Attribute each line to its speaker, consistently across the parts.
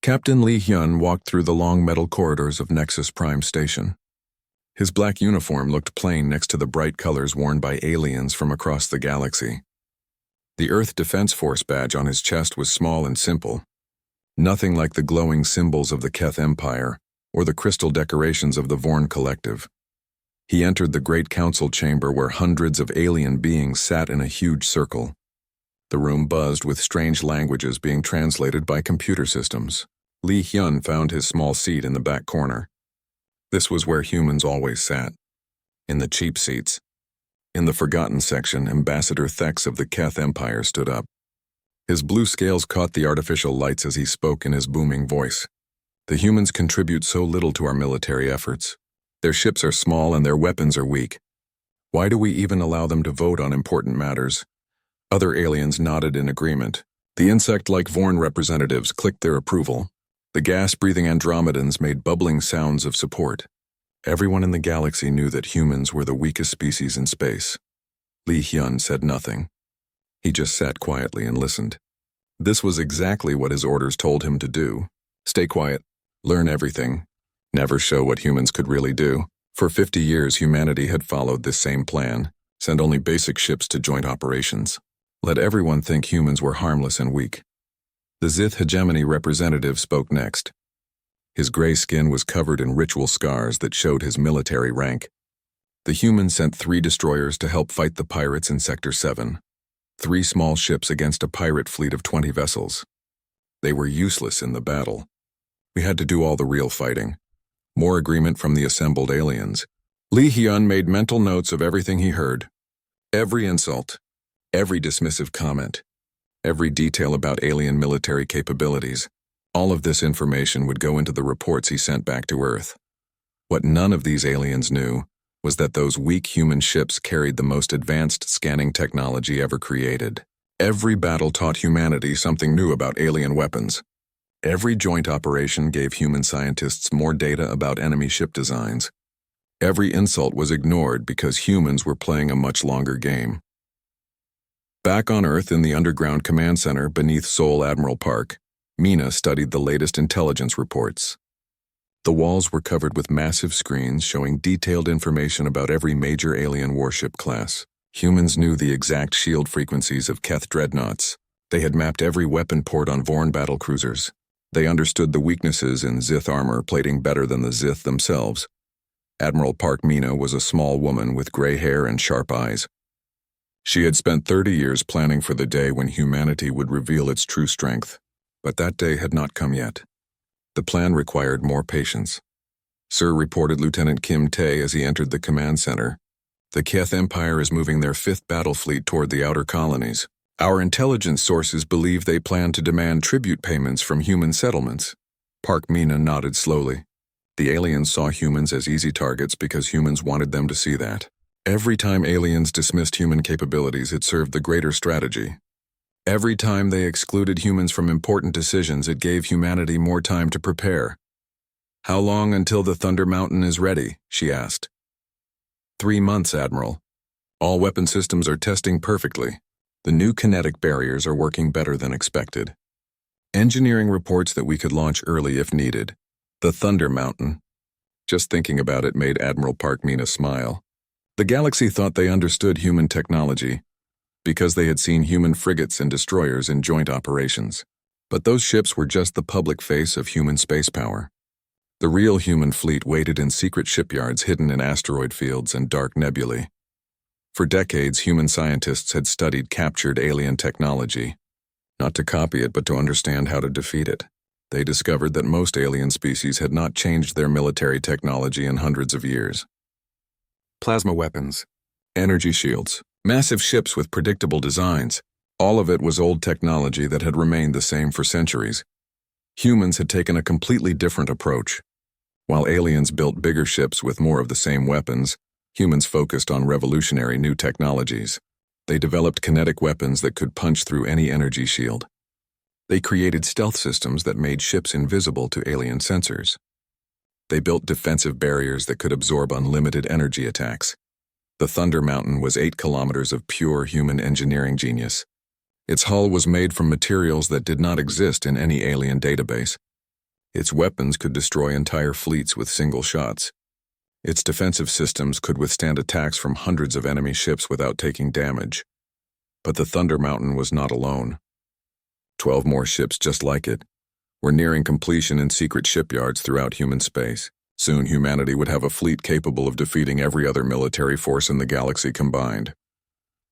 Speaker 1: Captain Lee Hyun walked through the long metal corridors of Nexus Prime Station. His black uniform looked plain next to the bright colors worn by aliens from across the galaxy. The Earth Defense Force badge on his chest was small and simple, nothing like the glowing symbols of the Keth Empire or the crystal decorations of the Vorn Collective. He entered the Great Council chamber where hundreds of alien beings sat in a huge circle. The room buzzed with strange languages being translated by computer systems. Lee Hyun found his small seat in the back corner. This was where humans always sat, in the cheap seats. In the forgotten section, Ambassador Thex of the Keth Empire stood up. His blue scales caught the artificial lights as he spoke in his booming voice. The humans contribute so little to our military efforts. Their ships are small and their weapons are weak. Why do we even allow them to vote on important matters? Other aliens nodded in agreement. The insect-like Vorn representatives clicked their approval. The gas-breathing Andromedans made bubbling sounds of support. Everyone in the galaxy knew that humans were the weakest species in space. Lee Hyun said nothing. He just sat quietly and listened. This was exactly what his orders told him to do. Stay quiet, learn everything, never show what humans could really do. For 50 years, humanity had followed this same plan. Send only basic ships to joint operations. Let everyone think humans were harmless and weak. The Zith hegemony representative spoke next. His gray skin was covered in ritual scars that showed his military rank. The humans sent 3 destroyers to help fight the pirates in Sector 7. 3 small ships against a pirate fleet of 20 vessels. They were useless in the battle. We had to do all the real fighting. More agreement from the assembled aliens. Lee Hyun made mental notes of everything he heard. Every insult, every dismissive comment, every detail about alien military capabilities. All of this information would go into the reports he sent back to Earth. What none of these aliens knew was that those weak human ships carried the most advanced scanning technology ever created. Every battle taught humanity something new about alien weapons. Every joint operation gave human scientists more data about enemy ship designs. Every insult was ignored because humans were playing a much longer game. Back on Earth in the underground command center beneath Seoul Admiral Park, Mina studied the latest intelligence reports. The walls were covered with massive screens showing detailed information about every major alien warship class. Humans knew the exact shield frequencies of Keth dreadnoughts. They had mapped every weapon port on Vorn battlecruisers. They understood the weaknesses in Zith armor plating better than the Zith themselves. Admiral Park Mina was a small woman with gray hair and sharp eyes. She had spent 30 years planning for the day when humanity would reveal its true strength, but that day had not come yet. The plan required more patience. Sir, reported Lieutenant Kim Tae as he entered the command center. The Keth Empire is moving their 5th battle fleet toward the outer colonies. Our intelligence sources believe they plan to demand tribute payments from human settlements. Park Mina nodded slowly. The aliens saw humans as easy targets because humans wanted them to see that. Every time aliens dismissed human capabilities, it served the greater strategy. Every time they excluded humans from important decisions, it gave humanity more time to prepare. How long until the Thunder Mountain is ready? She asked. 3 months, Admiral. All weapon systems are testing perfectly. The new kinetic barriers are working better than expected. Engineering reports that we could launch early if needed. The Thunder Mountain. Just thinking about it made Admiral Park Mina smile. The galaxy thought they understood human technology because they had seen human frigates and destroyers in joint operations. But those ships were just the public face of human space power. The real human fleet waited in secret shipyards hidden in asteroid fields and dark nebulae. For decades, human scientists had studied captured alien technology, not to copy it but to understand how to defeat it. They discovered that most alien species had not changed their military technology in hundreds of years. Plasma weapons, energy shields, massive ships with predictable designs. All of it was old technology that had remained the same for centuries. Humans had taken a completely different approach. While aliens built bigger ships with more of the same weapons, humans focused on revolutionary new technologies. They developed kinetic weapons that could punch through any energy shield. They created stealth systems that made ships invisible to alien sensors. They built defensive barriers that could absorb unlimited energy attacks. The Thunder Mountain was 8 kilometers of pure human engineering genius. Its hull was made from materials that did not exist in any alien database. Its weapons could destroy entire fleets with single shots. Its defensive systems could withstand attacks from hundreds of enemy ships without taking damage. But the Thunder Mountain was not alone. 12 more ships just like it were nearing completion in secret shipyards throughout human space. Soon humanity would have a fleet capable of defeating every other military force in the galaxy combined.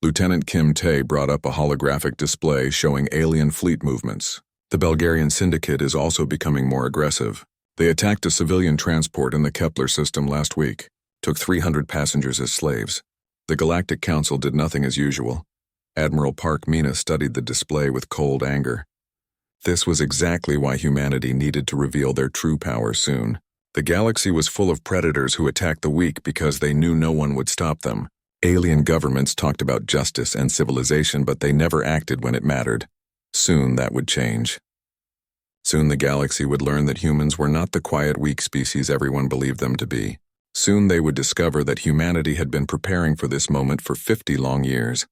Speaker 1: Lieutenant Kim Tae brought up a holographic display showing alien fleet movements. The Bulgarian Syndicate is also becoming more aggressive. They attacked a civilian transport in the Kepler system last week, took 300 passengers as slaves. The Galactic Council did nothing as usual. Admiral Park Mina studied the display with cold anger. This was exactly why humanity needed to reveal their true power soon. The galaxy was full of predators who attacked the weak because they knew no one would stop them. Alien governments talked about justice and civilization, but they never acted when it mattered. Soon that would change. Soon the galaxy would learn that humans were not the quiet, weak species everyone believed them to be. Soon they would discover that humanity had been preparing for this moment for 50 long years.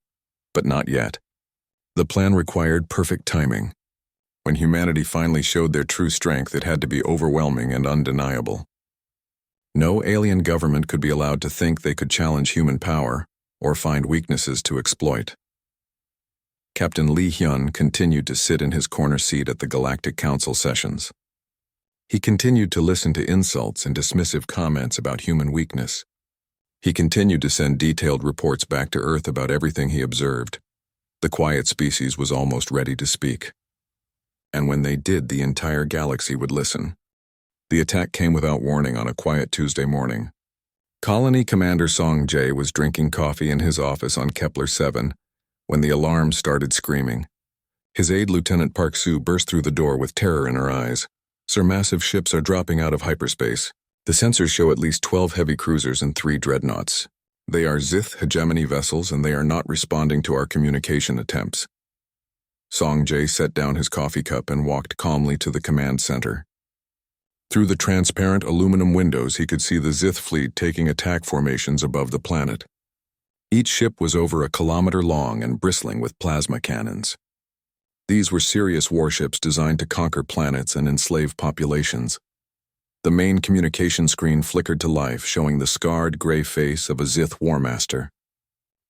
Speaker 1: But not yet. The plan required perfect timing. When humanity finally showed their true strength, it had to be overwhelming and undeniable. No alien government could be allowed to think they could challenge human power or find weaknesses to exploit. Captain Lee Hyun continued to sit in his corner seat at the Galactic Council sessions. He continued to listen to insults and dismissive comments about human weakness. He continued to send detailed reports back to Earth about everything he observed. The quiet species was almost ready to speak. And when they did, the entire galaxy would listen. The attack came without warning on a quiet Tuesday morning. Colony Commander Song Jae was drinking coffee in his office on Kepler 7 when the alarm started screaming. His aide Lieutenant Park Soo burst through the door with terror in her eyes. "Sir, massive ships are dropping out of hyperspace. The sensors show at least 12 heavy cruisers and 3 dreadnoughts. They are Zith hegemony vessels and they are not responding to our communication attempts." Song Jae set down his coffee cup and walked calmly to the command center. Through the transparent aluminum windows, he could see the Zith fleet taking attack formations above the planet. Each ship was over a kilometer long and bristling with plasma cannons. These were serious warships designed to conquer planets and enslave populations. The main communication screen flickered to life, showing the scarred gray face of a Zith War Master.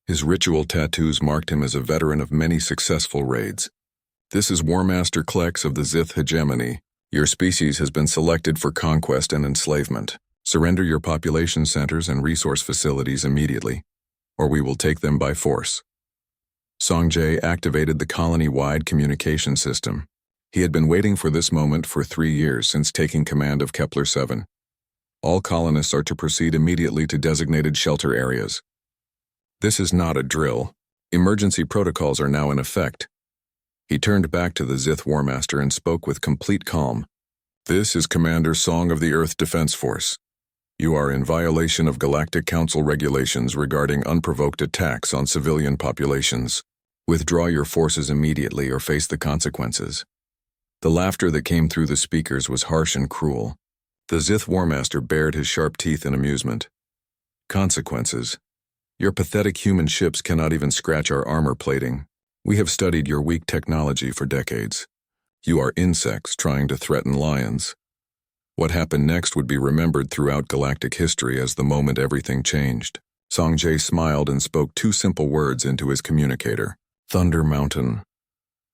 Speaker 1: His ritual tattoos marked him as a veteran of many successful raids. "This is War Master Klex of the Zith hegemony. Your species has been selected for conquest and enslavement. Surrender your population centers and resource facilities immediately, or we will take them by force." Song Jae activated the colony-wide communication system. He had been waiting for this moment for 3 years since taking command of Kepler 7. All colonists are to proceed immediately to designated shelter areas. This is not a drill. Emergency protocols are now in effect. He turned back to the Zith War Master and spoke with complete calm. "This is Commander Song of the Earth Defense Force. You are in violation of Galactic Council regulations regarding unprovoked attacks on civilian populations. Withdraw your forces immediately or face the consequences." The laughter that came through the speakers was harsh and cruel. The Zith War Master bared his sharp teeth in amusement. "Consequences? Your pathetic human ships cannot even scratch our armor plating. We have studied your weak technology for decades. You are insects trying to threaten lions." What happened next would be remembered throughout galactic history as the moment everything changed. Song Jae smiled and spoke 2 simple words into his communicator. "Thunder Mountain."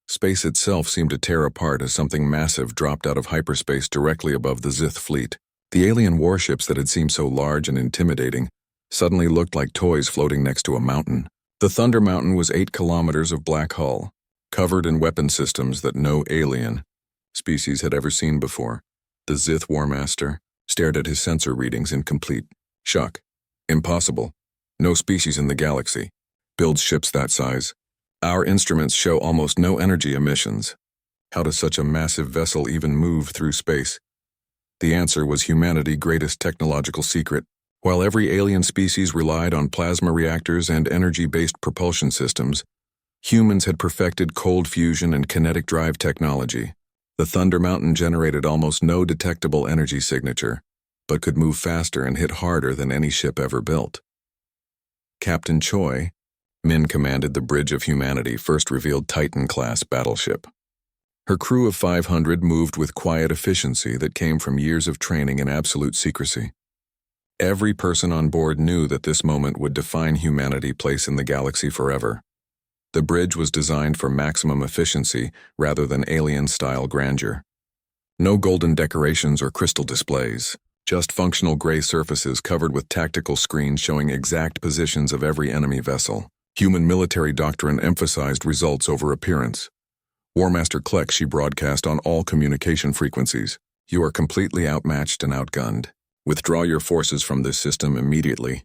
Speaker 1: Space itself seemed to tear apart as something massive dropped out of hyperspace directly above the Zith fleet. The alien warships that had seemed so large and intimidating suddenly looked like toys floating next to a mountain. The Thunder Mountain was 8 kilometers of black hull, covered in weapon systems that no alien species had ever seen before. The Zith War Master stared at his sensor readings in complete shock. "Impossible. No species in the galaxy builds ships that size. Our instruments show almost no energy emissions. How does such a massive vessel even move through space?" The answer was humanity's greatest technological secret. While every alien species relied on plasma reactors and energy-based propulsion systems, humans had perfected cold fusion and kinetic drive technology. The Thunder Mountain generated almost no detectable energy signature, but could move faster and hit harder than any ship ever built. Captain Choi, Min commanded the Bridge of Humanity, first revealed Titan-class battleship. Her crew of 500 moved with quiet efficiency that came from years of training in absolute secrecy. Every person on board knew that this moment would define humanity's place in the galaxy forever. The bridge was designed for maximum efficiency rather than alien-style grandeur. No golden decorations or crystal displays, just functional gray surfaces covered with tactical screens showing exact positions of every enemy vessel. Human military doctrine emphasized results over appearance. War Master Kleck, she broadcast on all communication frequencies. You are completely outmatched and outgunned. Withdraw your forces from this system immediately,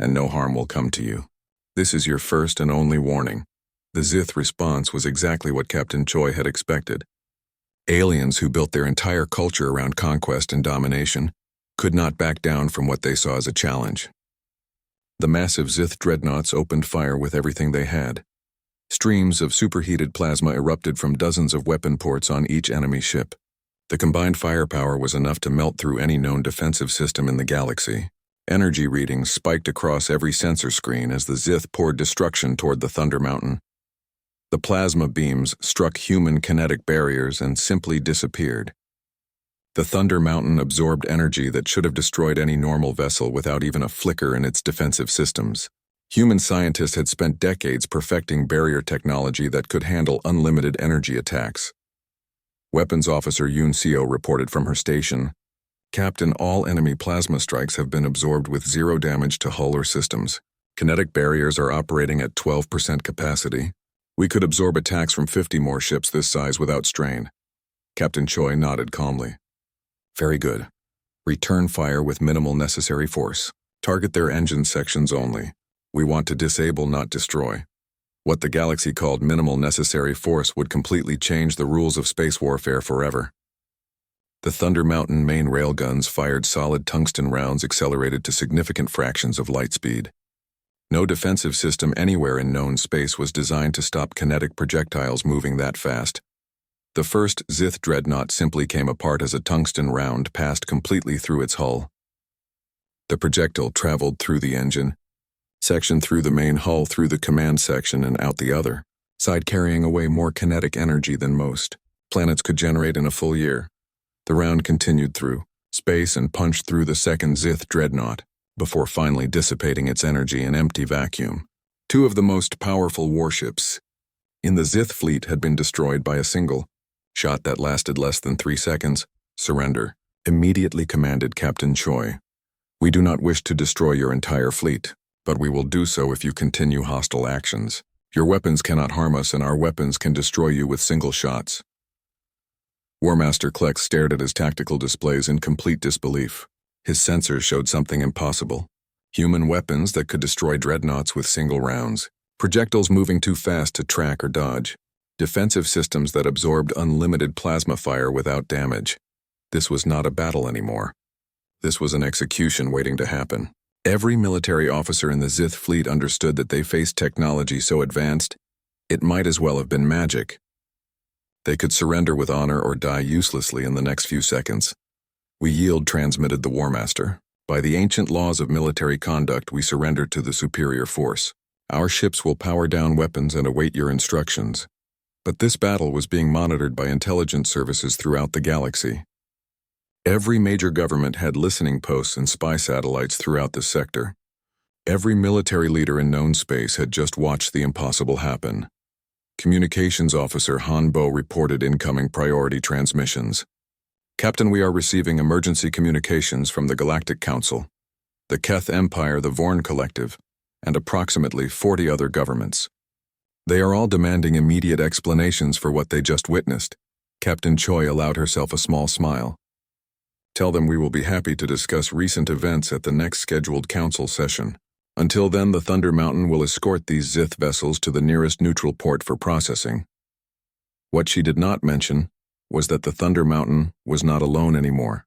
Speaker 1: and no harm will come to you. This is your first and only warning. The Zith response was exactly what Captain Choi had expected. Aliens who built their entire culture around conquest and domination could not back down from what they saw as a challenge. The massive Zith dreadnoughts opened fire with everything they had. Streams of superheated plasma erupted from dozens of weapon ports on each enemy ship. The combined firepower was enough to melt through any known defensive system in the galaxy. Energy readings spiked across every sensor screen as the Zith poured destruction toward the Thunder Mountain. The plasma beams struck human kinetic barriers and simply disappeared. The Thunder Mountain absorbed energy that should have destroyed any normal vessel without even a flicker in its defensive systems. Human scientists had spent decades perfecting barrier technology that could handle unlimited energy attacks. Weapons Officer Yoon Seo reported from her station, "Captain, all enemy plasma strikes have been absorbed with zero damage to hull or systems. Kinetic barriers are operating at 12% capacity. We could absorb attacks from 50 more ships this size without strain." Captain Choi nodded calmly. "Very good. Return fire with minimal necessary force. Target their engine sections only. We want to disable, not destroy." What the galaxy called minimal necessary force would completely change the rules of space warfare forever. The Thunder Mountain main railguns fired solid tungsten rounds accelerated to significant fractions of light speed. No defensive system anywhere in known space was designed to stop kinetic projectiles moving that fast. The first Zith dreadnought simply came apart as a tungsten round passed completely through its hull. The projectile traveled through the engine section, through the main hull, through the command section, and out the other side, carrying away more kinetic energy than most planets could generate in a full year. The round continued through space and punched through the second Zith dreadnought, before finally dissipating its energy in empty vacuum. Two of the most powerful warships in the Zith fleet had been destroyed by a single shot that lasted less than 3 seconds. "Surrender," immediately commanded Captain Choi. "We do not wish to destroy your entire fleet, but we will do so if you continue hostile actions. Your weapons cannot harm us, and our weapons can destroy you with single shots." War Master Kleck stared at his tactical displays in complete disbelief. His sensors showed something impossible. Human weapons that could destroy dreadnoughts with single rounds. Projectiles moving too fast to track or dodge. Defensive systems that absorbed unlimited plasma fire without damage. This was not a battle anymore. This was an execution waiting to happen. Every military officer in the Zith fleet understood that they faced technology so advanced, it might as well have been magic. They could surrender with honor or die uselessly in the next few seconds. "We yield," transmitted the War Master. "By the ancient laws of military conduct, we surrender to the superior force. Our ships will power down weapons and await your instructions." But this battle was being monitored by intelligence services throughout the galaxy. Every major government had listening posts and spy satellites throughout the sector. Every military leader in known space had just watched the impossible happen. Communications Officer Han Bo reported incoming priority transmissions. "Captain, we are receiving emergency communications from the Galactic Council, the Keth Empire, the Vorn Collective, and approximately 40 other governments. They are all demanding immediate explanations for what they just witnessed." Captain Choi allowed herself a small smile. "Tell them we will be happy to discuss recent events at the next scheduled council session. Until then, the Thunder Mountain will escort these Zith vessels to the nearest neutral port for processing." What she did not mention was that the Thunder Mountain was not alone anymore.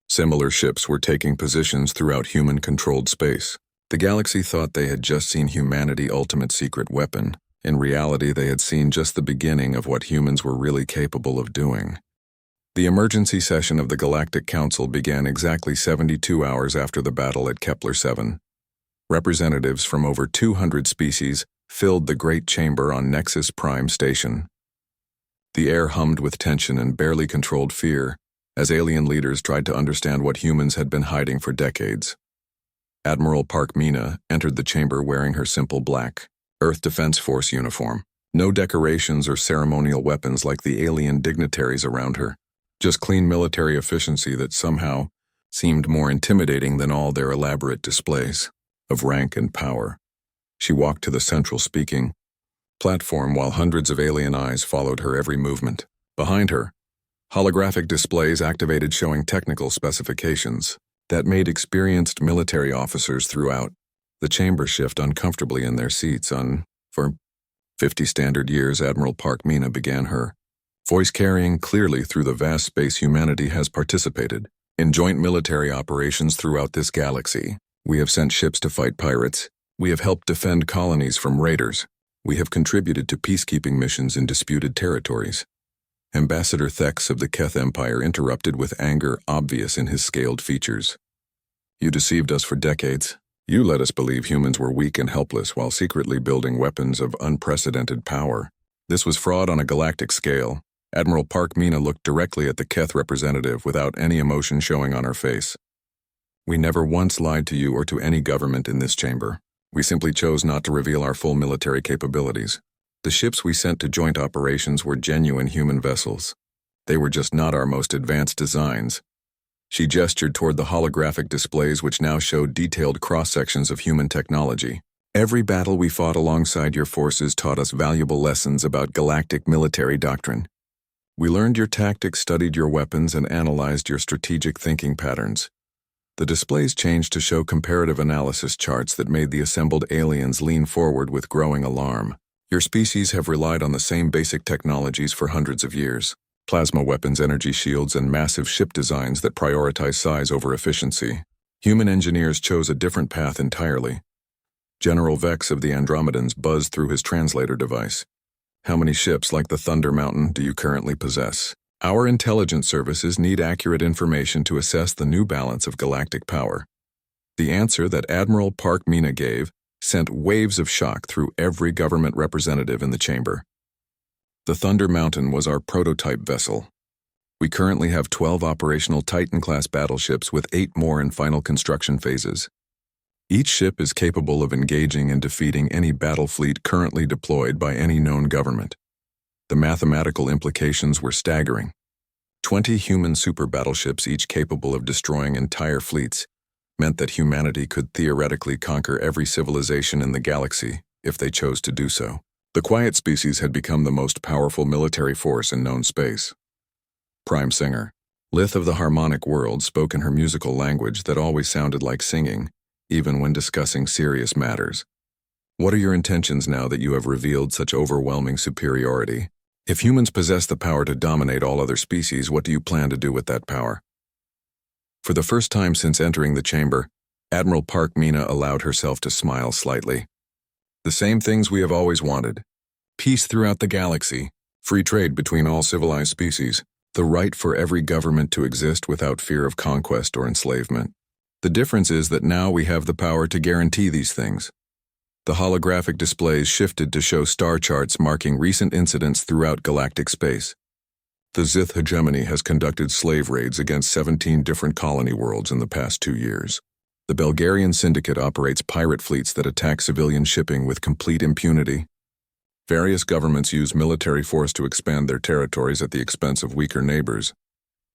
Speaker 1: Similar ships were taking positions throughout human-controlled space. The galaxy thought they had just seen humanity's ultimate secret weapon. In reality, they had seen just the beginning of what humans were really capable of doing. The emergency session of the Galactic Council began exactly 72 hours after the battle at Kepler 7. Representatives from over 200 species filled the Great Chamber on Nexus Prime Station. The air hummed with tension and barely controlled fear as alien leaders tried to understand what humans had been hiding for decades. Admiral Park Mina entered the chamber wearing her simple black Earth Defense Force uniform. No decorations or ceremonial weapons like the alien dignitaries around her. Just clean military efficiency that somehow seemed more intimidating than all their elaborate displays of rank and power. She walked to the central speaking platform while hundreds of alien eyes followed her every movement. Behind her, holographic displays activated showing technical specifications that made experienced military officers throughout the chamber shift uncomfortably in their seats. For 50 standard years, Admiral Park Mina began her voice carrying clearly through the vast space humanity has participated in joint military operations throughout this galaxy. We have sent ships to fight pirates. We have helped defend colonies from raiders. We have contributed to peacekeeping missions in disputed territories. Ambassador Thex of the Keth Empire interrupted with anger obvious in his scaled features. You deceived us for decades. You let us believe humans were weak and helpless while secretly building weapons of unprecedented power. This was fraud on a galactic scale. Admiral Park Mina looked directly at the Keth representative without any emotion showing on her face. We never once lied to you or to any government in this chamber. We simply chose not to reveal our full military capabilities. The ships we sent to joint operations were genuine human vessels. They were just not our most advanced designs. She gestured toward the holographic displays which now showed detailed cross-sections of human technology. Every battle we fought alongside your forces taught us valuable lessons about galactic military doctrine. We learned your tactics, studied your weapons, and analyzed your strategic thinking patterns. The displays changed to show comparative analysis charts that made the assembled aliens lean forward with growing alarm. Your species have relied on the same basic technologies for hundreds of years. Plasma weapons, energy shields, and massive ship designs that prioritize size over efficiency. Human engineers chose a different path entirely. General Vex of the Andromedans buzzed through his translator device. How many ships like the Thunder Mountain do you currently possess? Our intelligence services need accurate information to assess the new balance of galactic power. The answer that Admiral Park Mina gave sent waves of shock through every government representative in the chamber. The Thunder Mountain was our prototype vessel. We currently have 12 operational Titan-class battleships with 8 more in final construction phases. Each ship is capable of engaging and defeating any battle fleet currently deployed by any known government. The mathematical implications were staggering. 20 human super battleships, each capable of destroying entire fleets, meant that humanity could theoretically conquer every civilization in the galaxy if they chose to do so. The Quiet species had become the most powerful military force in known space. Prime Singer, Lith of the Harmonic World, spoke in her musical language that always sounded like singing, even when discussing serious matters. What are your intentions now that you have revealed such overwhelming superiority? If humans possess the power to dominate all other species, what do you plan to do with that power? For the first time since entering the chamber, Admiral Park Mina allowed herself to smile slightly. The same things we have always wanted. Peace throughout the galaxy, free trade between all civilized species, the right for every government to exist without fear of conquest or enslavement. The difference is that now we have the power to guarantee these things. The holographic displays shifted to show star charts marking recent incidents throughout galactic space. The Zith hegemony has conducted slave raids against 17 different colony worlds in the past 2 years. The Belgarian Syndicate operates pirate fleets that attack civilian shipping with complete impunity. Various governments use military force to expand their territories at the expense of weaker neighbors.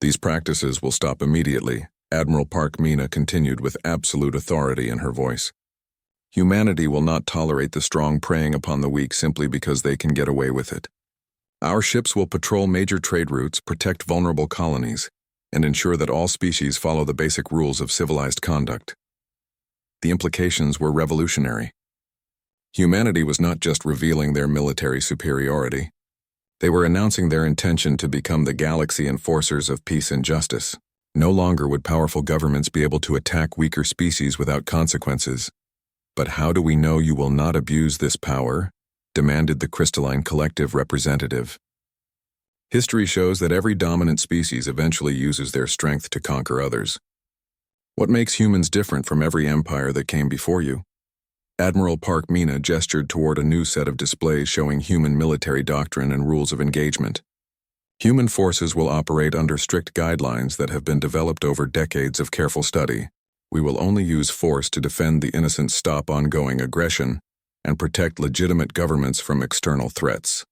Speaker 1: These practices will stop immediately, Admiral Park Mina continued with absolute authority in her voice. Humanity will not tolerate the strong preying upon the weak simply because they can get away with it. Our ships will patrol major trade routes, protect vulnerable colonies, and ensure that all species follow the basic rules of civilized conduct. The implications were revolutionary. Humanity was not just revealing their military superiority. They were announcing their intention to become the galaxy enforcers of peace and justice. No longer would powerful governments be able to attack weaker species without consequences. But how do we know you will not abuse this power? Demanded the Crystalline Collective representative. History shows that every dominant species eventually uses their strength to conquer others. What makes humans different from every empire that came before you? Admiral Park Mina gestured toward a new set of displays showing human military doctrine and rules of engagement. Human forces will operate under strict guidelines that have been developed over decades of careful study. We will only use force to defend the innocent, stop ongoing aggression, and protect legitimate governments from external threats.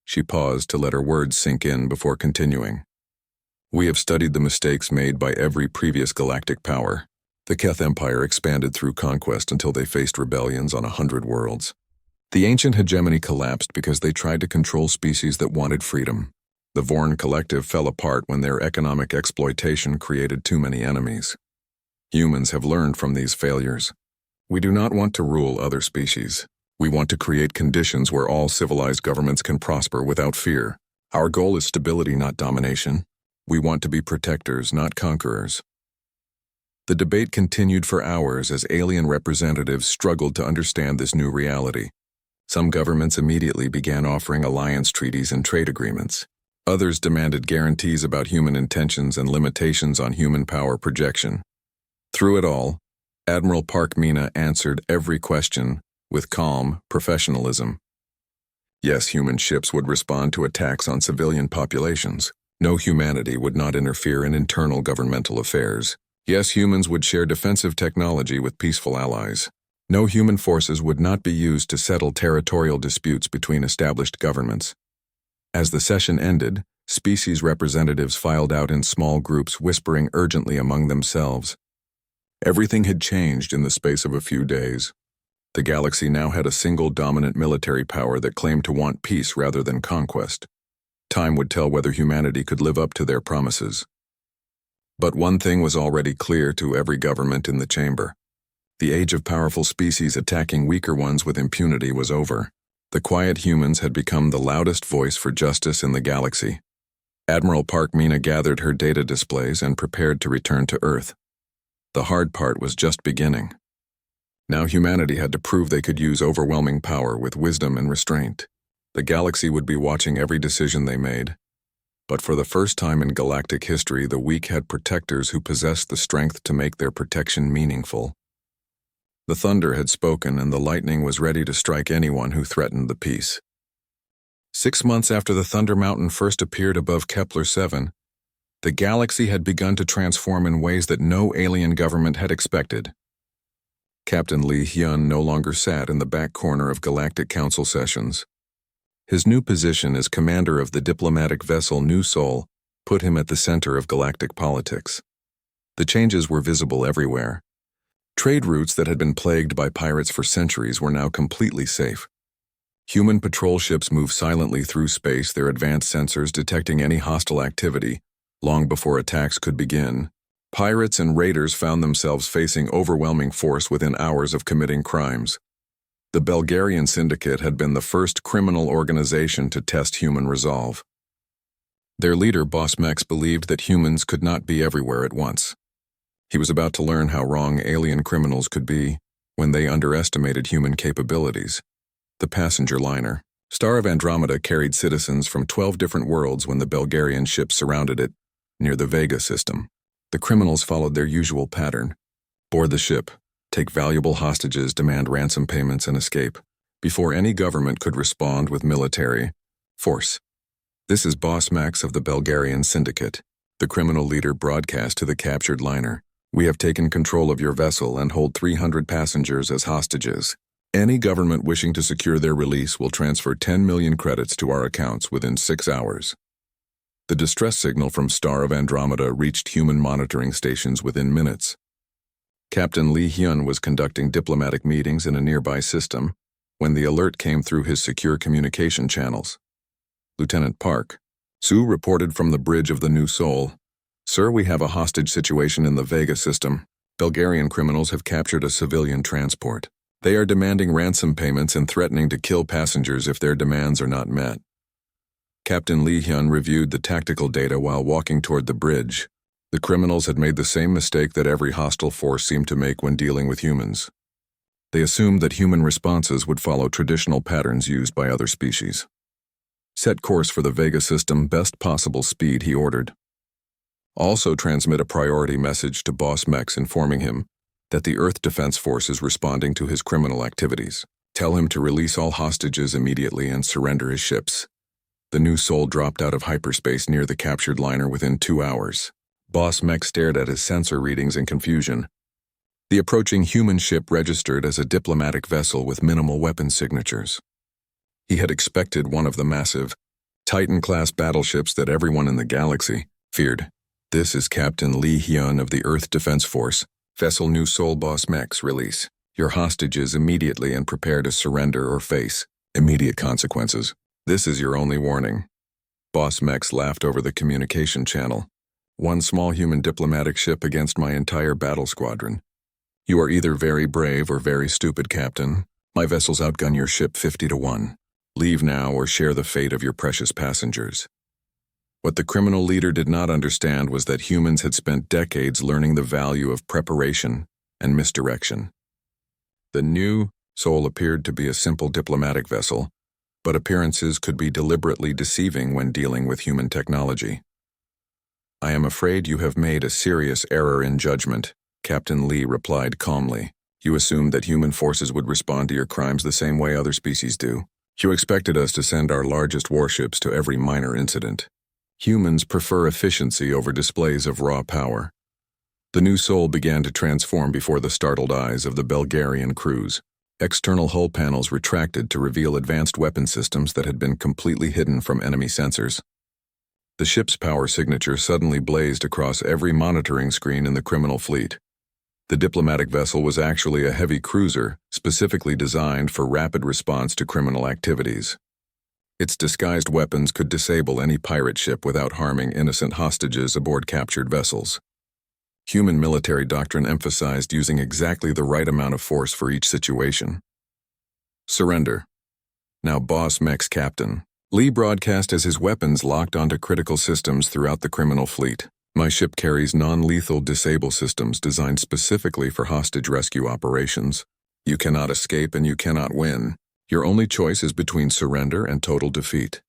Speaker 1: She paused to let her words sink in before continuing. We have studied the mistakes made by every previous galactic power. The Keth Empire expanded through conquest until they faced rebellions on 100 worlds. The ancient hegemony collapsed because they tried to control species that wanted freedom. The Vorn Collective fell apart when their economic exploitation created too many enemies. Humans have learned from these failures. We do not want to rule other species. We want to create conditions where all civilized governments can prosper without fear. Our goal is stability, not domination. We want to be protectors, not conquerors. The debate continued for hours as alien representatives struggled to understand this new reality. Some governments immediately began offering alliance treaties and trade agreements. Others demanded guarantees about human intentions and limitations on human power projection. Through it all, Admiral Park Mina answered every question with calm professionalism. Yes, human ships would respond to attacks on civilian populations. No humanity would not interfere in internal governmental affairs. Yes, humans would share defensive technology with peaceful allies. No human forces would not be used to settle territorial disputes between established governments. As the session ended, species representatives filed out in small groups, whispering urgently among themselves. Everything had changed in the space of a few days. The galaxy now had a single dominant military power that claimed to want peace rather than conquest. Time would tell whether humanity could live up to their promises. But one thing was already clear to every government in the chamber. The age of powerful species attacking weaker ones with impunity was over. The quiet humans had become the loudest voice for justice in the galaxy. Admiral Park Mina gathered her data displays and prepared to return to Earth. The hard part was just beginning. Now humanity had to prove they could use overwhelming power with wisdom and restraint. The galaxy would be watching every decision they made. But for the first time in galactic history, the weak had protectors who possessed the strength to make their protection meaningful. The thunder had spoken, and the lightning was ready to strike anyone who threatened the peace. 6 months after the Thunder Mountain first appeared above Kepler-7, the galaxy had begun to transform in ways that no alien government had expected. Captain Lee Hyun no longer sat in the back corner of Galactic Council sessions. His new position as commander of the diplomatic vessel New Sol put him at the center of galactic politics. The changes were visible everywhere. Trade routes that had been plagued by pirates for centuries were now completely safe. Human patrol ships moved silently through space, their advanced sensors detecting any hostile activity long before attacks could begin. Pirates and raiders found themselves facing overwhelming force within hours of committing crimes. The Bulgarian Syndicate had been the first criminal organization to test human resolve. Their leader, Boss Mex, believed that humans could not be everywhere at once. He was about to learn how wrong alien criminals could be when they underestimated human capabilities. The passenger liner, Star of Andromeda, carried citizens from 12 different worlds when the Bulgarian ship surrounded it, near the Vega system. The criminals followed their usual pattern. Board the ship, take valuable hostages, demand ransom payments, and escape, before any government could respond with military force. This is Boss Max of the Bulgarian Syndicate. The criminal leader broadcast to the captured liner. We have taken control of your vessel and hold 300 passengers as hostages. Any government wishing to secure their release will transfer 10 million credits to our accounts within 6 hours. The distress signal from Star of Andromeda reached human monitoring stations within minutes. Captain Lee Hyun was conducting diplomatic meetings in a nearby system when the alert came through his secure communication channels. Lieutenant Park, Sue reported from the bridge of the New Sol. Sir, we have a hostage situation in the Vega system. Bulgarian criminals have captured a civilian transport. They are demanding ransom payments and threatening to kill passengers if their demands are not met. Captain Lee Hyun reviewed the tactical data while walking toward the bridge. The criminals had made the same mistake that every hostile force seemed to make when dealing with humans. They assumed that human responses would follow traditional patterns used by other species. Set course for the Vega system, best possible speed, he ordered. Also transmit a priority message to Boss Mex informing him that the Earth Defense Force is responding to his criminal activities. Tell him to release all hostages immediately and surrender his ships. The new Soul dropped out of hyperspace near the captured liner within 2 hours. Boss Mech stared at his sensor readings in confusion. The approaching human ship registered as a diplomatic vessel with minimal weapon signatures. He had expected one of the massive, Titan-class battleships that everyone in the galaxy feared. This is Captain Lee Hyun of the Earth Defense Force. Vessel New Soul Boss Mech's release. Your hostages immediately and prepare to surrender or face immediate consequences. This is your only warning. Boss Mech laughed over the communication channel. One small human diplomatic ship against my entire battle squadron. You are either very brave or very stupid, Captain. My vessels outgun your ship 50-1. Leave now or share the fate of your precious passengers. What the criminal leader did not understand was that humans had spent decades learning the value of preparation and misdirection. The new Soul appeared to be a simple diplomatic vessel, but appearances could be deliberately deceiving when dealing with human technology. I am afraid you have made a serious error in judgment, Captain Lee replied calmly. You assumed that human forces would respond to your crimes the same way other species do. You expected us to send our largest warships to every minor incident. Humans prefer efficiency over displays of raw power. The new Soul began to transform before the startled eyes of the Bulgarian crews. External hull panels retracted to reveal advanced weapon systems that had been completely hidden from enemy sensors. The ship's power signature suddenly blazed across every monitoring screen in the criminal fleet. The diplomatic vessel was actually a heavy cruiser, specifically designed for rapid response to criminal activities. Its disguised weapons could disable any pirate ship without harming innocent hostages aboard captured vessels. Human military doctrine emphasized using exactly the right amount of force for each situation. Surrender. Now Boss Mech's captain. Lee broadcast as his weapons locked onto critical systems throughout the criminal fleet. My ship carries non-lethal disable systems designed specifically for hostage rescue operations. You cannot escape and you cannot win. Your only choice is between surrender and total defeat.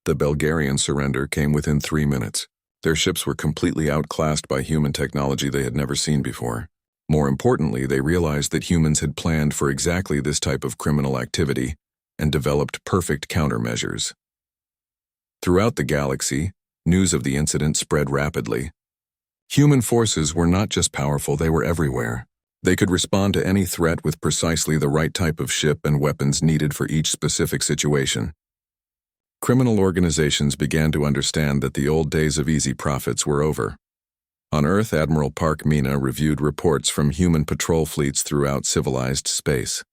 Speaker 1: The Bulgarian surrender came within 3 minutes. Their ships were completely outclassed by human technology they had never seen before. More importantly, they realized that humans had planned for exactly this type of criminal activity and developed perfect countermeasures. Throughout the galaxy, news of the incident spread rapidly. Human forces were not just powerful, they were everywhere. They could respond to any threat with precisely the right type of ship and weapons needed for each specific situation. Criminal organizations began to understand that the old days of easy profits were over. On Earth, Admiral Park Mina reviewed reports from human patrol fleets throughout civilized space.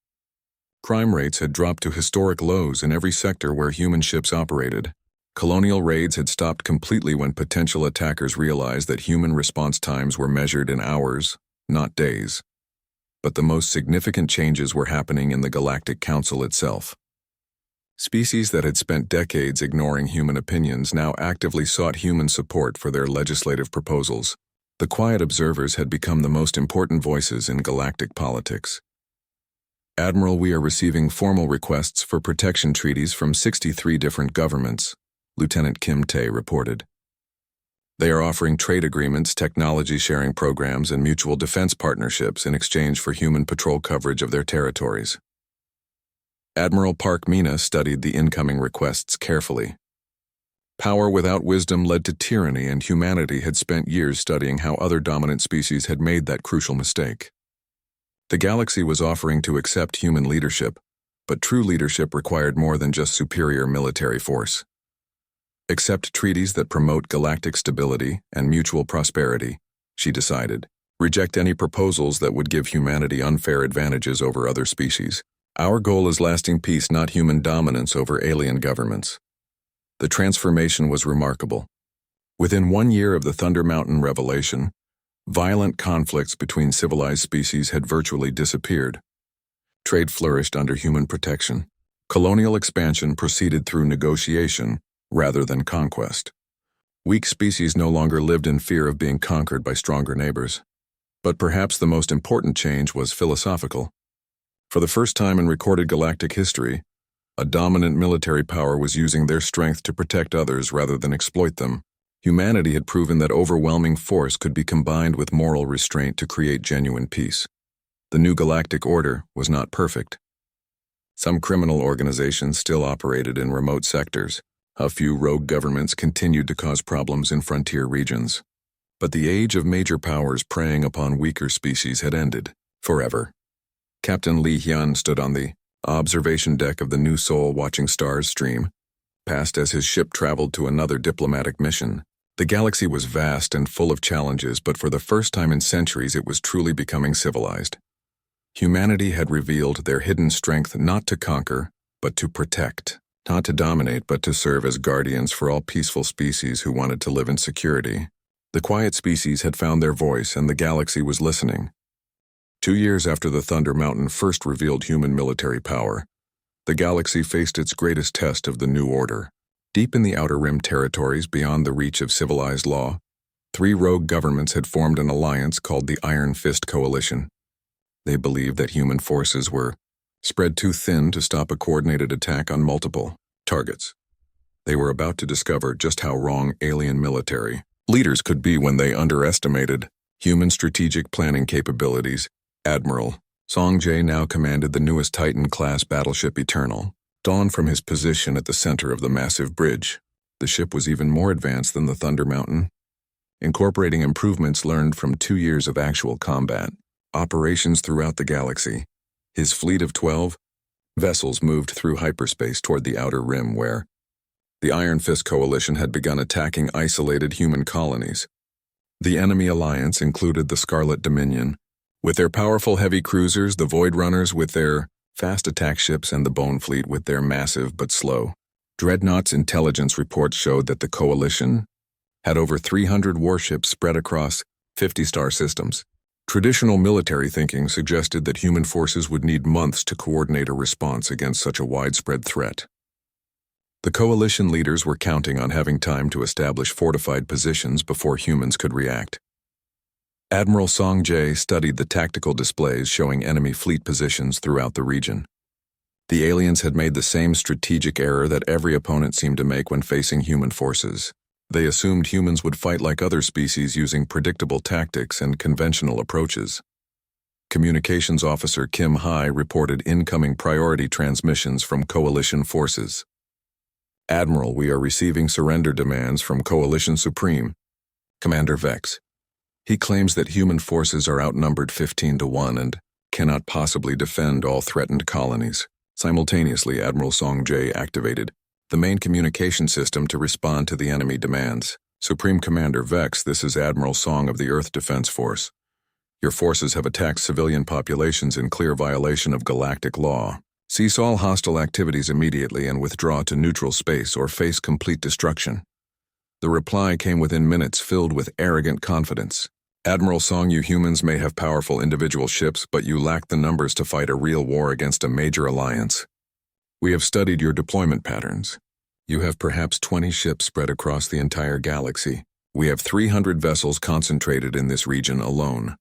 Speaker 1: Crime rates had dropped to historic lows in every sector where human ships operated. Colonial raids had stopped completely when potential attackers realized that human response times were measured in hours, not days. But the most significant changes were happening in the Galactic Council itself. Species that had spent decades ignoring human opinions now actively sought human support for their legislative proposals. The quiet observers had become the most important voices in galactic politics. Admiral, we are receiving formal requests for protection treaties from 63 different governments, Lieutenant Kim Tae reported. They are offering trade agreements, technology sharing programs, and mutual defense partnerships in exchange for human patrol coverage of their territories. Admiral Park Mina studied the incoming requests carefully. Power without wisdom led to tyranny, and humanity had spent years studying how other dominant species had made that crucial mistake. The galaxy was offering to accept human leadership, but true leadership required more than just superior military force. Accept treaties that promote galactic stability and mutual prosperity, she decided. Reject any proposals that would give humanity unfair advantages over other species. Our goal is lasting peace, not human dominance over alien governments. The transformation was remarkable. Within 1 year of the Thunder Mountain revelation, violent conflicts between civilized species had virtually disappeared. Trade flourished under human protection. Colonial expansion proceeded through negotiation rather than conquest. Weak species no longer lived in fear of being conquered by stronger neighbors. But perhaps the most important change was philosophical. For the first time in recorded galactic history, a dominant military power was using their strength to protect others rather than exploit them. Humanity had proven that overwhelming force could be combined with moral restraint to create genuine peace. The new galactic order was not perfect. Some criminal organizations still operated in remote sectors. A few rogue governments continued to cause problems in frontier regions. But the age of major powers preying upon weaker species had ended, forever. Captain Li Hyun stood on the observation deck of the New Seoul watching stars stream, past as his ship traveled to another diplomatic mission. The galaxy was vast and full of challenges, but for the first time in centuries it was truly becoming civilized. Humanity had revealed their hidden strength not to conquer, but to protect. Not to dominate, but to serve as guardians for all peaceful species who wanted to live in security. The quiet species had found their voice, and the galaxy was listening. 2 years after the Thunder Mountain first revealed human military power, the galaxy faced its greatest test of the new order. Deep in the Outer Rim territories beyond the reach of civilized law, 3 rogue governments had formed an alliance called the Iron Fist Coalition. They believed that human forces were spread too thin to stop a coordinated attack on multiple targets. They were about to discover just how wrong alien military leaders could be when they underestimated human strategic planning capabilities. Admiral Song Jae now commanded the newest Titan-class battleship Eternal. Dawned from his position at the center of the massive bridge. The ship was even more advanced than the Thunder Mountain, incorporating improvements learned from 2 years of actual combat operations throughout the galaxy. His fleet of 12 vessels moved through hyperspace toward the Outer Rim where the Iron Fist Coalition had begun attacking isolated human colonies. The enemy alliance included the Scarlet Dominion, with their powerful heavy cruisers, the Void Runners with their fast attack ships, and the Bone Fleet with their massive but slow dreadnoughts. Intelligence reports showed that the coalition had over 300 warships spread across 50 star systems. Traditional military thinking suggested that human forces would need months to coordinate a response against such a widespread threat. The coalition leaders were counting on having time to establish fortified positions before humans could react. Admiral Song Jae studied the tactical displays showing enemy fleet positions throughout the region. The aliens had made the same strategic error that every opponent seemed to make when facing human forces. They assumed humans would fight like other species using predictable tactics and conventional approaches. Communications Officer Kim Hai reported incoming priority transmissions from Coalition forces. Admiral, we are receiving surrender demands from Coalition Supreme, Commander Vex. He claims that human forces are outnumbered 15-1 and cannot possibly defend all threatened colonies. Simultaneously, Admiral Song Jae activated the main communication system to respond to the enemy demands. Supreme Commander Vex, this is Admiral Song of the Earth Defense Force. Your forces have attacked civilian populations in clear violation of galactic law. Cease all hostile activities immediately and withdraw to neutral space or face complete destruction. The reply came within minutes, filled with arrogant confidence. Admiral Song, you humans may have powerful individual ships, but you lack the numbers to fight a real war against a major alliance. We have studied your deployment patterns. You have perhaps 20 ships spread across the entire galaxy. We have 300 vessels concentrated in this region alone.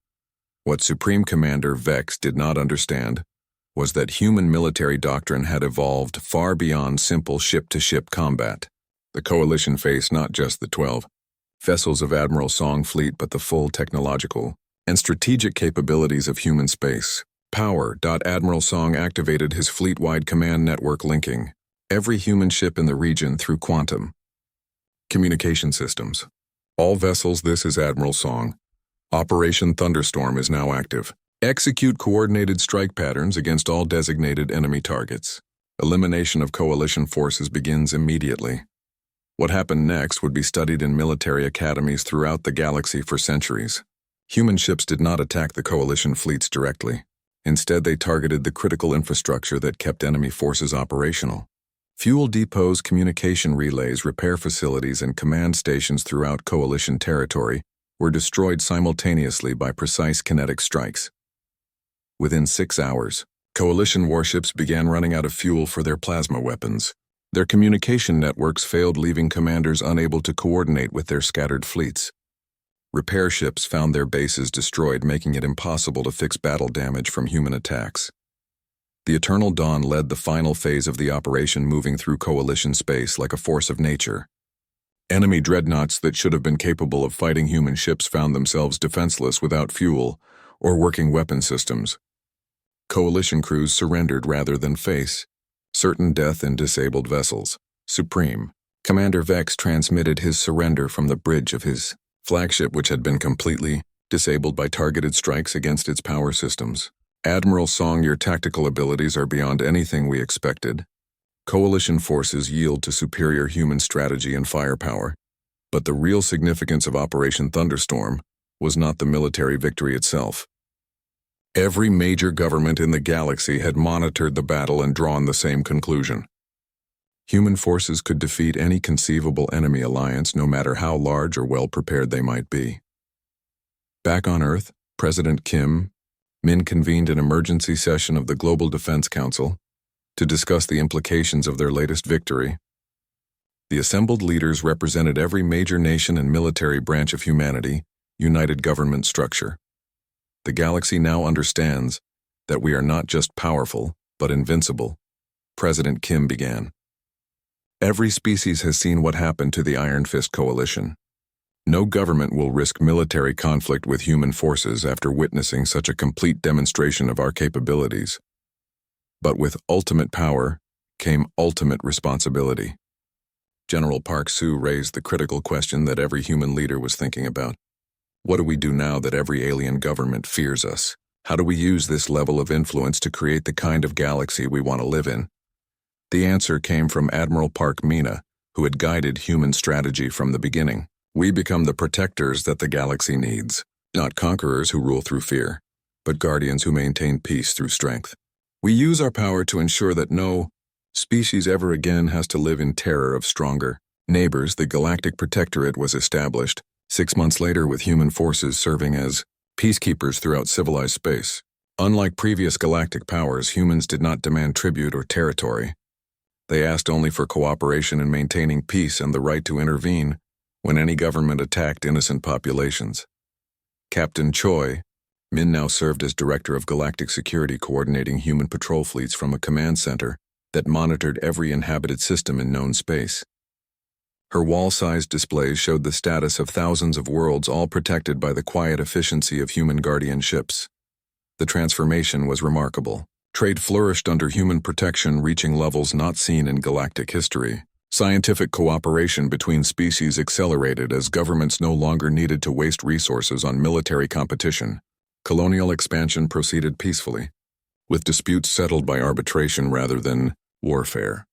Speaker 1: What Supreme Commander Vex did not understand was that human military doctrine had evolved far beyond simple ship-to-ship combat. The Coalition faced not just the 12 vessels of Admiral Song fleet, but the full technological and strategic capabilities of human space. Power. Admiral Song activated his fleet-wide command network linking every human ship in the region through quantum communication systems. All vessels, this is Admiral Song. Operation Thunderstorm is now active. Execute coordinated strike patterns against all designated enemy targets. Elimination of Coalition forces begins immediately. What happened next would be studied in military academies throughout the galaxy for centuries. Human ships did not attack the Coalition fleets directly. Instead, they targeted the critical infrastructure that kept enemy forces operational. Fuel depots, communication relays, repair facilities, and command stations throughout Coalition territory were destroyed simultaneously by precise kinetic strikes. Within 6 hours, Coalition warships began running out of fuel for their plasma weapons. Their communication networks failed, leaving commanders unable to coordinate with their scattered fleets. Repair ships found their bases destroyed, making it impossible to fix battle damage from human attacks. The Eternal Dawn led the final phase of the operation, moving through Coalition space like a force of nature. Enemy dreadnoughts that should have been capable of fighting human ships found themselves defenseless without fuel or working weapon systems. Coalition crews surrendered rather than face certain death in disabled vessels. Supreme Commander Vex transmitted his surrender from the bridge of his flagship, which had been completely disabled by targeted strikes against its power systems. Admiral Song, your tactical abilities are beyond anything we expected. Coalition forces yield to superior human strategy and firepower, but the real significance of Operation Thunderstorm was not the military victory itself. Every major government in the galaxy had monitored the battle and drawn the same conclusion. Human forces could defeat any conceivable enemy alliance, no matter how large or well-prepared they might be. Back on Earth, President Kim Min convened an emergency session of the Global Defense Council to discuss the implications of their latest victory. The assembled leaders represented every major nation and military branch of humanity, united government structure. The galaxy now understands that we are not just powerful, but invincible, President Kim began. Every species has seen what happened to the Iron Fist Coalition. No government will risk military conflict with human forces after witnessing such a complete demonstration of our capabilities. But with ultimate power came ultimate responsibility. General Park Soo raised the critical question that every human leader was thinking about. What do we do now that every alien government fears us? How do we use this level of influence to create the kind of galaxy we want to live in? The answer came from Admiral Park Mina, who had guided human strategy from the beginning. We become the protectors that the galaxy needs, not conquerors who rule through fear, but guardians who maintain peace through strength. We use our power to ensure that no species ever again has to live in terror of stronger neighbors. The Galactic Protectorate was established 6 months later, with human forces serving as peacekeepers throughout civilized space. Unlike previous galactic powers, humans did not demand tribute or territory. They asked only for cooperation in maintaining peace and the right to intervene when any government attacked innocent populations. Captain Choi Min now served as Director of Galactic Security, coordinating human patrol fleets from a command center that monitored every inhabited system in known space. Her wall-sized displays showed the status of thousands of worlds, all protected by the quiet efficiency of human guardian ships. The transformation was remarkable. Trade flourished under human protection, reaching levels not seen in galactic history. Scientific cooperation between species accelerated as governments no longer needed to waste resources on military competition. Colonial expansion proceeded peacefully, with disputes settled by arbitration rather than warfare.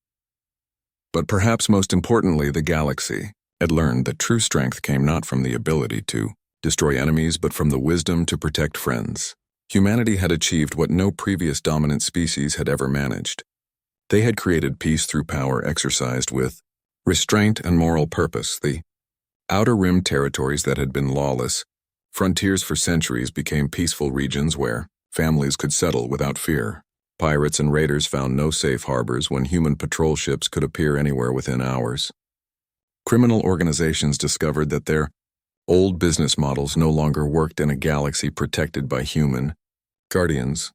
Speaker 1: But perhaps most importantly, the galaxy had learned that true strength came not from the ability to destroy enemies, but from the wisdom to protect friends. Humanity had achieved what no previous dominant species had ever managed. They had created peace through power exercised with restraint and moral purpose. The outer rim territories that had been lawless frontiers for centuries became peaceful regions where families could settle without fear. Pirates and raiders found no safe harbors when human patrol ships could appear anywhere within hours. Criminal organizations discovered that their old business models no longer worked in a galaxy protected by human guardians.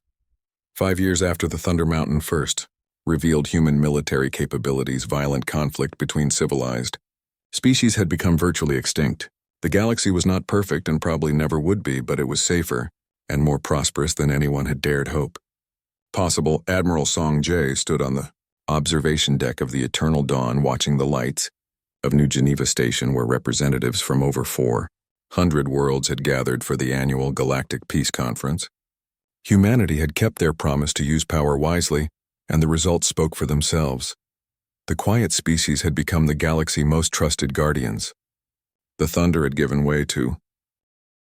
Speaker 1: 5 years after the Thunder Mountain first revealed human military capabilities, violent conflict between civilized species had become virtually extinct. The galaxy was not perfect and probably never would be, but it was safer and more prosperous than anyone had dared hope. Possible. Admiral Song Jae stood on the observation deck of the Eternal Dawn, watching the lights of New Geneva Station, where representatives from over 400 worlds had gathered for the annual Galactic Peace Conference. Humanity had kept their promise to use power wisely, and the results spoke for themselves. The quiet species had become the galaxy's most trusted guardians. The thunder had given way to